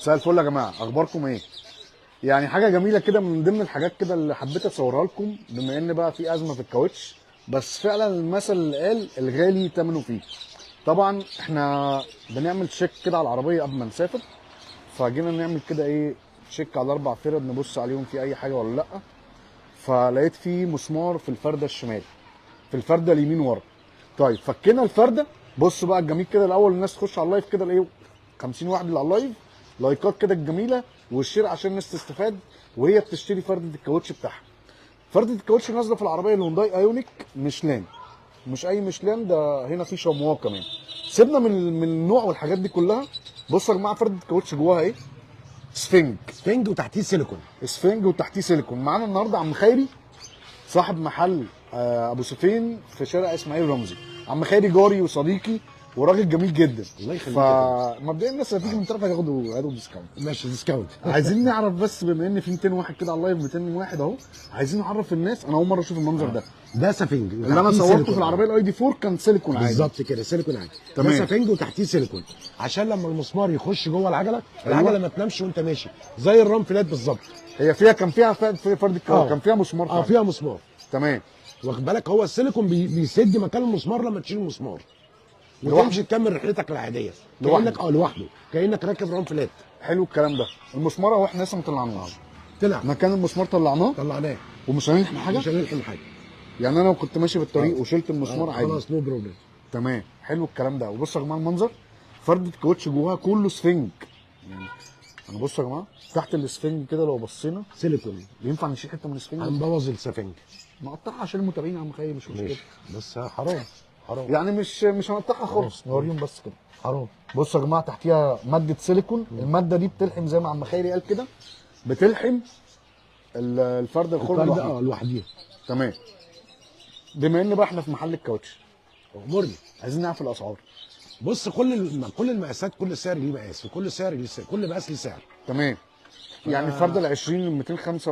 مساء الفل يا جماعه، اخباركم ايه؟ يعني حاجه جميله كده من ضمن الحاجات كده اللي حبيت اصورها لكم، بما ان بقى في ازمه في الكاوتش. بس فعلا المثل اللي قال الغالي ثمنه فيه. طبعا احنا بنعمل تشيك كده على العربيه قبل ما نسافر، فجينا نعمل كده ايه، تشيك على الاربع فرد، نبص عليهم في اي حاجه ولا لا. فلقيت في مسمار في الفرده الشمال، في الفرده اليمين ورا. طيب فكينا الفرده. بص بقى الجميل كده، الاول الناس تخش على اللايف كده الايه، 50 واحد اللي على اللايف، لايكات كده الجميله والشير عشان الناس تستفاد وهي بتشتري فرده الكاوتش بتاعها. فرده الكاوتش نازله في العربيه الهونداي ايونيك ميشلان، مش اي ميشلان ده، هنا في شاموا كمان. سيبنا من النوع والحاجات دي كلها. بصوا يا جماعه فرده الكاوتش جواها ايه، سفنج. سفنج وتحتيه سيليكون. سفنج وتحتيه سيليكون. معانا النهارده عم خيري، صاحب محل ابو سفين في شارع اسماعيل رمزي. عم خيري جاري وصديقي وراجل جميل جدا. الله يخليك. فمبدئيا الناس اللي هتيجي من طرف هياخدوا ديسكاونت. ماشي ديسكاونت. عايزين نعرف بس، بما ان في 200 واحد كده على اللايف، 200 واحد اهو، عايزين نعرف الناس. انا اول مره اشوف المنظر ده. ده سفنج اللي انا صورته في العربيه الاي دي 4 كان سيليكون عادي. بالظبط كده، سيليكون عادي. تمام. ده سفنج وتحتيه سيليكون عشان لما المسمار يخش جوه العجله، أيوة. العجله ما تنامش وانت ماشي، زي الرام فلات بالظبط. هي فيها كان فيها فرد الكاوتش، كان فيها مسمار فعلا. فيها مسمار. تمام. واخد بالك، هو السيليكون بيسد مكان المسمار لما تشيل المسمار وتمشي تكمل رحلتك العاديه كانك لوحده، كانك راكب رام فلات. حلو الكلام ده. المسمار اهو احنا لسه ما طلعناهوش. طلع مكان المسمار طلعناه ومش هنلحم حاجه. مش هنلحم حاجه. يعني انا كنت ماشي في الطريق وشلت المسمار عادي. خلاص نو بروبلم. تمام. حلو الكلام ده. وبصوا يا جماعه المنظر، فرده كاوتش جواها كله سفنج. يعني انا بصوا يا جماعه تحت السفنج كده لو بصينا سيليكون. ينفع نشيل حته من السفنج؟ هنبوظ السفنج. نقطعها عشان المتابعين يا عم خير، مش مشكله. بس حرام. يعني مش هنقطعها خالص، نوريهم بس كده. حرام. بصوا يا جماعه تحتيها ماده سيليكون. الماده دي بتلحم زي ما عم خيري قال كده، بتلحم الفرده الخرم لوحديها. تمام. بما ان بقى احنا في محل الكاوتش، امرني. عايزين نعرف الاسعار. بص، كل المقاسات، كل سعر ليه مقاس، وكل سعر ليه سعر، كل مقاس ليه سعر. تمام. يعني الفرده ال 20 205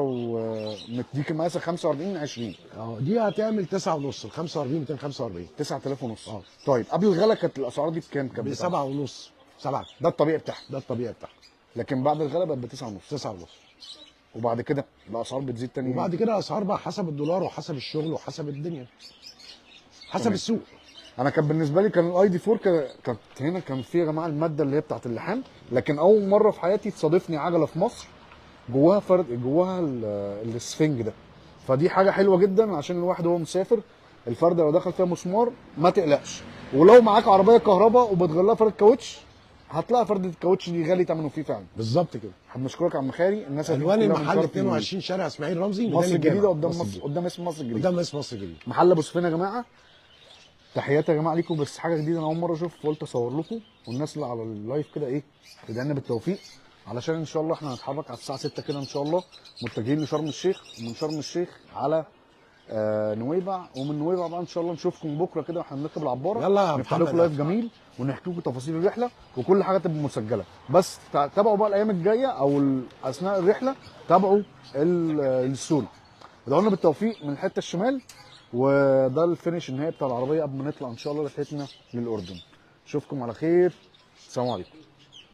مديك المقاس 45 20. دي هتعمل 9 ونص، ال 45 245 9000 ونص. طيب قبل الغلا كانت الاسعار دي بكام؟ كانت ب 7 ونص. 7 ده الطبيعي بتاعها. ده الطبيعي بتاعها. لكن بعد الغلا بقت ب 9 ونص. 9 ونص. وبعد كده الاسعار بتزيد تاني. وبعد كده اسعار بقى حسب الدولار وحسب الشغل وحسب الدنيا، حسب تمام. السوق. انا كان بالنسبه لي كان الاي دي 4 كانت هنا كان في يا جماعه الماده اللي هي بتاعت اللحام. لكن اول مره في حياتي تصادفني عجله في مصر جواها جواها السفنج ده. فدي حاجه حلوه جدا عشان الواحد وهو مسافر، الفرده لو دخل فيها مسمار ما تقلقش. ولو معاك عربيه كهرباء وبتغلها فرده كاوتش، هتلاقي فرده الكاوتش دي غالي ثمنه فيه فعلا. بالظبط كده. حابب نشكرك يا عم خيري. الناس عنوان المحل 22 شارع اسماعيل رمزي، مصر الجديده، قدام اسم مصر الجديده، قدام اسم مصر الجديده، محل ابو سفيان يا جماعه. تحياتي يا جماعه ليكم. بس حاجه جديده انا اول مره اشوف، قلت اصور لكم والناس اللي على اللايف كده ايه، تدعي لنا بالتوفيق، علشان ان شاء الله احنا هنتحرك على الساعه 6 كده ان شاء الله، متجهين لشرم الشيخ، ومن شرم الشيخ على نويبع، ومن نويبع بقى ان شاء الله نشوفكم بكره كده واحنا بنركب العباره. يلا نفتح لكم لايف جميل ونحكي لكم تفاصيل الرحله، وكل حاجه تبقى مسجله. بس تابعوا بقى الايام الجايه او اثناء الرحله، تابعوا السول. ادعوا لنا بالتوفيق من الحته الشمال. وده الفينش النهائي بتاع العربيه قبل ما نطلع ان شاء الله رحلتنا للاردن. اشوفكم على خير. السلام عليكم.